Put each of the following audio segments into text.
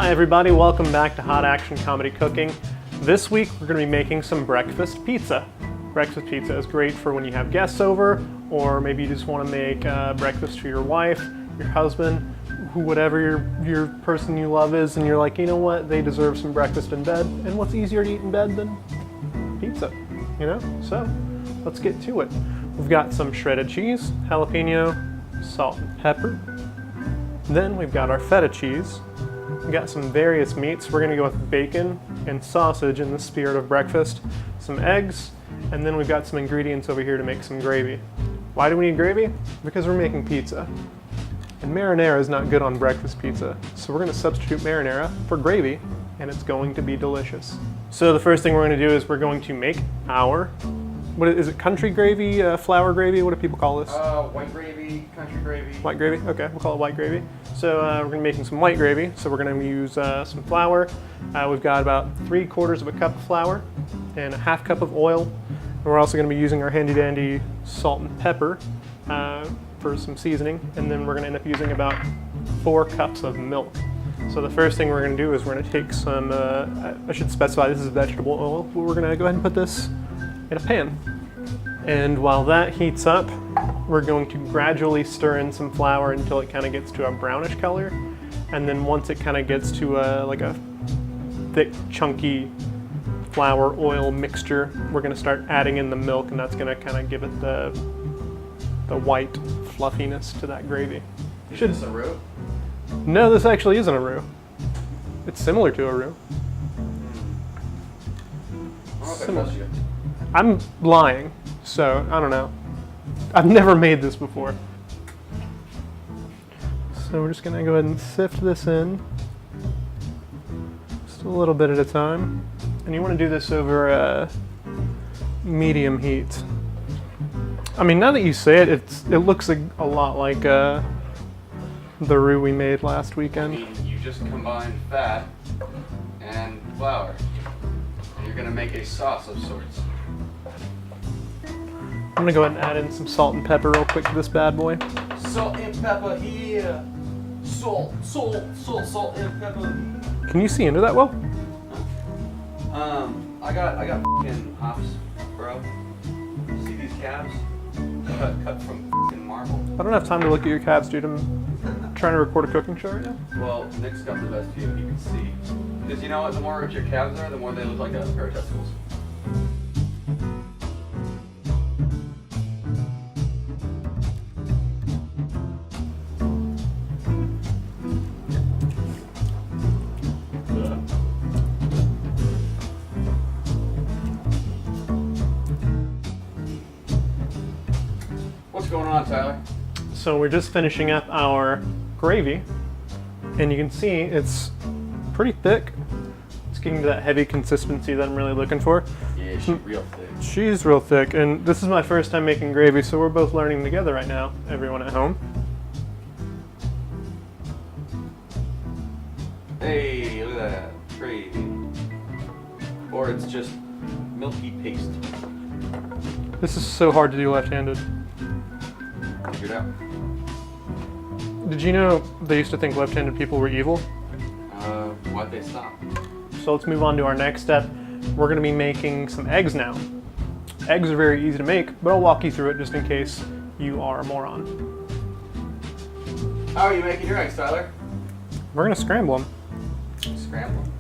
Hi everybody, welcome back to Hot Action Comedy Cooking. This week we're going to be making some breakfast pizza. Breakfast pizza is great for when you have guests over, or maybe you just want to make breakfast for your wife, your husband, whatever your person you love is, and you're like, you know what, they deserve some breakfast in bed. And what's easier to eat in bed than pizza, you know? So let's get to it. We've got some shredded cheese, jalapeno, salt and pepper. Then we've got our feta cheese. We've got some various meats. We're gonna go with bacon and sausage in the spirit of breakfast, some eggs, and then we've got some ingredients over here to make some gravy. Why do we need gravy? Because we're making pizza. And marinara is not good on breakfast pizza. So we're gonna substitute marinara for gravy, and it's going to be delicious. So the first thing we're gonna do is we're going to make our, what is it, country gravy, flour gravy? What do people call this? White gravy, country gravy. White gravy, okay, we'll call it white gravy. So we're gonna be making some white gravy. So we're gonna use some flour. We've got about 3/4 of a cup of flour and a half cup of oil. And we're also gonna be using our handy dandy salt and pepper for some seasoning. And then we're gonna end up using about 4 cups of milk. So the first thing we're gonna do is we're gonna take some, I should specify this is vegetable oil, but we're gonna go ahead and put this in a pan. And while that heats up, we're going to gradually stir in some flour until it kind of gets to a brownish color. And then once it kind of gets to like a thick, chunky flour oil mixture, we're gonna start adding in the milk, and that's gonna kind of give it the white fluffiness to that gravy. Is this a roux? No, this actually isn't a roux. It's similar to a roux. I don't know if I trust you. I'm lying, so I don't know. I've never made this before. So we're just gonna go ahead and sift this in. Just a little bit at a time. And you wanna do this over medium heat. I mean, now that you say it, it looks a lot like the roux we made last weekend. I mean, you just combined fat and flour. And you're gonna make a sauce of sorts. I'm gonna go ahead and add in some salt and pepper real quick to this bad boy. Salt and pepper here. Salt and pepper. Can you see into that well? I got f***ing hops, bro. See these calves? Cut from f***ing marble. I don't have time to look at your calves, dude. I'm trying to record a cooking show right now. Well, Nick's got the best view you can see. Because you know what? The more rich your calves are, the more they look like a pair of testicles. What's going on, Tyler? So we're just finishing up our gravy, and you can see it's pretty thick. It's getting to that heavy consistency that I'm really looking for. Yeah, she's real thick. She's real thick, and this is my first time making gravy, so we're both learning together right now, everyone at home. Hey, look at that. Gravy. Or it's just milky paste. This is so hard to do left-handed. Figured out. Did you know they used to think left-handed people were evil? Why'd they stop? So let's move on to our next step. We're gonna be making some eggs now. Eggs are very easy to make, but I'll walk you through it just in case you are a moron. How are you making your eggs, Tyler? We're gonna scramble them. Scrambling.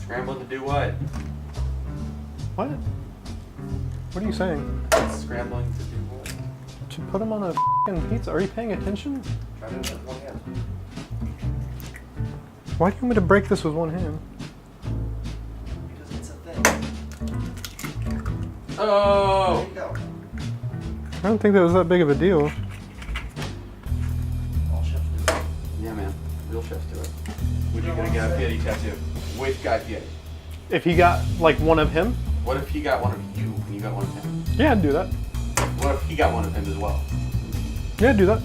Scrambling to do what? What? What are you saying? Scrambling to do what? To put them on a f***ing pizza. Are you paying attention? Try to do it with one hand. Why do you want me to break this with one hand? Because it's a thing. Oh! There you go. I don't think that was that big of a deal. All chefs do it. Yeah, man. Real chefs do it. Would you get a Guy Fieri tattoo? With Guy Fieri. If he got like one of him? What if he got one of you and you got one of him? Yeah, I'd do that. What if he got one of him as well? Yeah, I'd do that.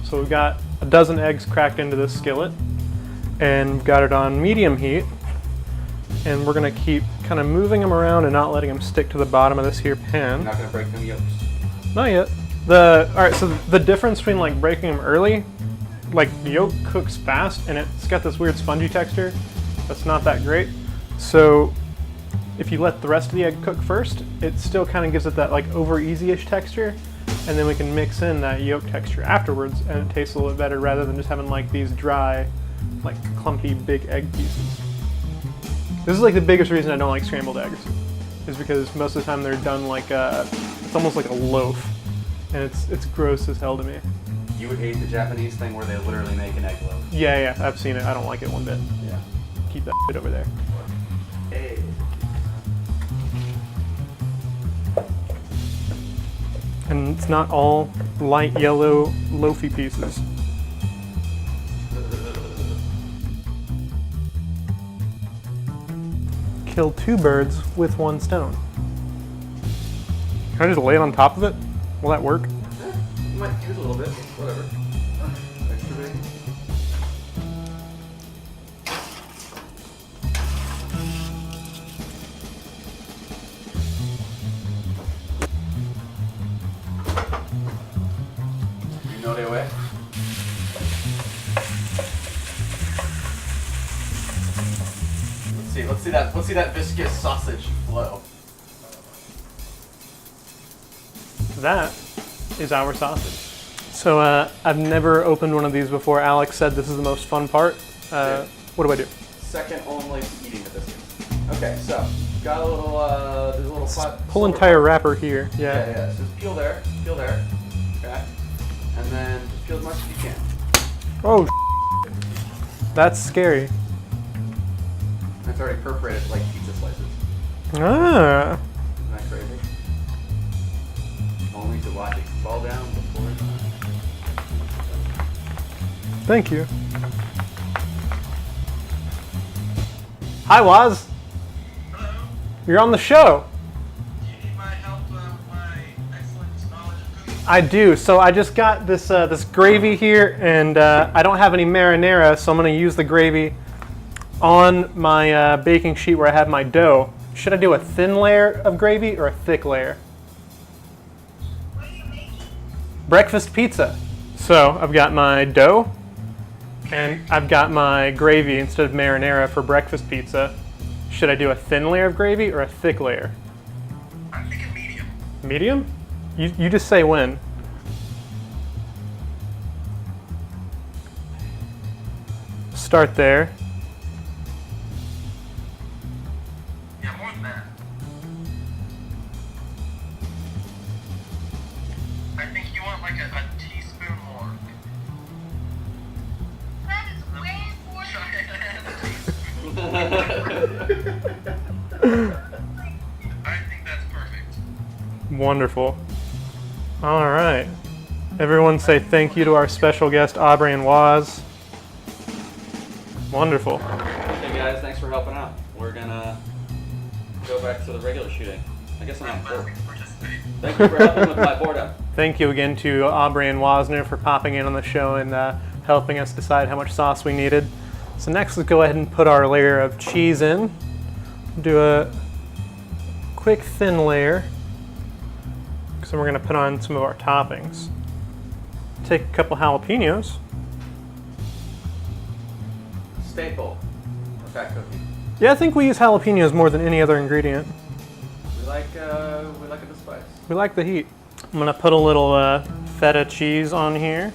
So we've got a dozen eggs cracked into this skillet, and we've got it on medium heat, and we're gonna keep kind of moving them around and not letting them stick to the bottom of this here pan. You're not gonna break them yolks. Not yet. All right, so the difference between like breaking them early like the yolk cooks fast and it's got this weird spongy texture that's not that great. So if you let the rest of the egg cook first, it still kind of gives it that like over easy-ish texture, and then we can mix in that yolk texture afterwards and it tastes a little bit better rather than just having like these dry, like clumpy big egg pieces. This is like the biggest reason I don't like scrambled eggs, is because most of the time they're done like it's almost like a loaf, and it's gross as hell to me. You would hate the Japanese thing where they literally make an egg loaf. Yeah, I've seen it. I don't like it one bit. Yeah. Keep that shit over there. Hey. And it's not all light yellow loafy pieces. Kill 2 birds with 1 stone. Can I just lay it on top of it? Will that work? You might use a little bit, whatever. Extra big. You know the way? Let's see that viscous sausage flow. That is our sausage. So I've never opened one of these before. Alex said this is the most fun part. What do I do? Second only to eating the biscuits. Okay, so got a little there's a little Whole entire wrapper here. Yeah. Yeah. So just peel there. Okay. And then just peel as much as you can. Oh, that's scary. It's already perforated like pizza slices. Ah. Isn't that crazy? Only to watch it fall down before it's done. Thank you. Hi, Waz. Hello. You're on the show. Do you need my help with my excellent knowledge of cooking? I do. So I just got this this gravy here, and I don't have any marinara, so I'm going to use the gravy on my baking sheet where I have my dough. Should I do a thin layer of gravy or a thick layer? What are you making? Breakfast pizza. So I've got my dough, and I've got my gravy instead of marinara for breakfast pizza. Should I do a thin layer of gravy or a thick layer? I'm thinking medium. Medium? You just say when. Start there. Yeah, more than that. I think you want like a teaspoon more. That is way more I think that's perfect. Wonderful. All right. Everyone say thank you to our special guest, Aubrey and Waz. Wonderful. Hey guys, thanks for helping out. We're gonna go back to the regular shooting. I guess I'm I'm not glad we bored. can participate. Thank you for helping with my boredom. Thank you again to Aubrey and Wazner for popping in on the show and helping us decide how much sauce we needed. So next, let's go ahead and put our layer of cheese in. Do a quick thin layer. So we're gonna put on some of our toppings. Take a couple jalapenos. Staple of fat cooking. Yeah, I think we use jalapenos more than any other ingredient. We like it with spice. We like the heat. I'm gonna put a little feta cheese on here.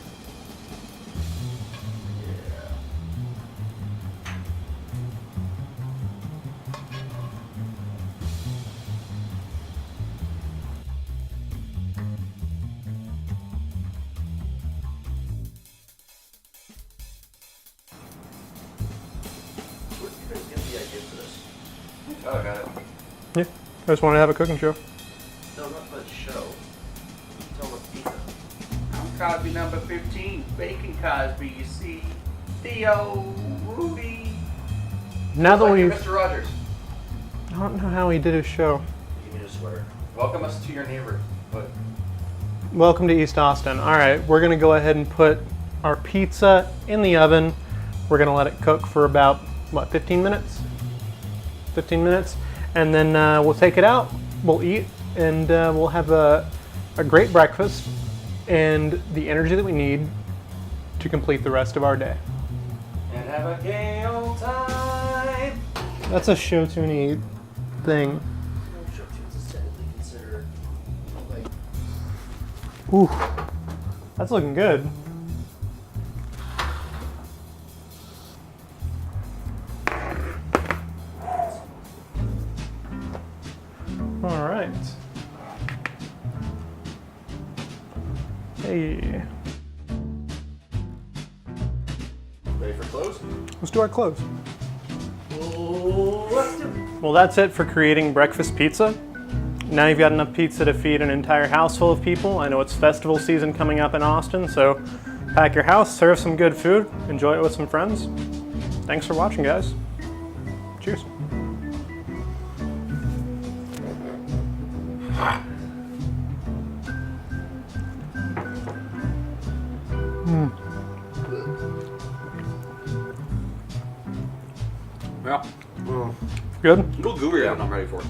Where did you guys get the idea for this? Oh, I got it. Yeah, I just wanted to have a cooking show. No, not the show. Tell the pizza. I'm Cosby number 15. Bacon Cosby, you see. Theo, Ruby. Now that Like we've, Mr. Rogers. I don't know how he did his show. Give me a sweater. Welcome us to your neighborhood. Welcome to East Austin. All right, we're gonna go ahead and put our pizza in the oven. We're gonna let it cook for about, what, 15 minutes? 15 minutes. And then we'll take it out, we'll eat, and we'll have a great breakfast and the energy that we need to complete the rest of our day. And have a gay old time. That's a show tuny thing. Show tunes is technically considered like Ooh, that's looking good. All right. Hey, ready for close. let's do our close. Let's do it. Well, that's it for creating breakfast pizza. Now you've got enough pizza to feed an entire house full of people. I know it's festival season coming up in Austin, so pack your house, serve some good food, enjoy it with some friends. Thanks for watching, guys. Cheers. Yeah. Good? A little gooey, I'm not ready for it.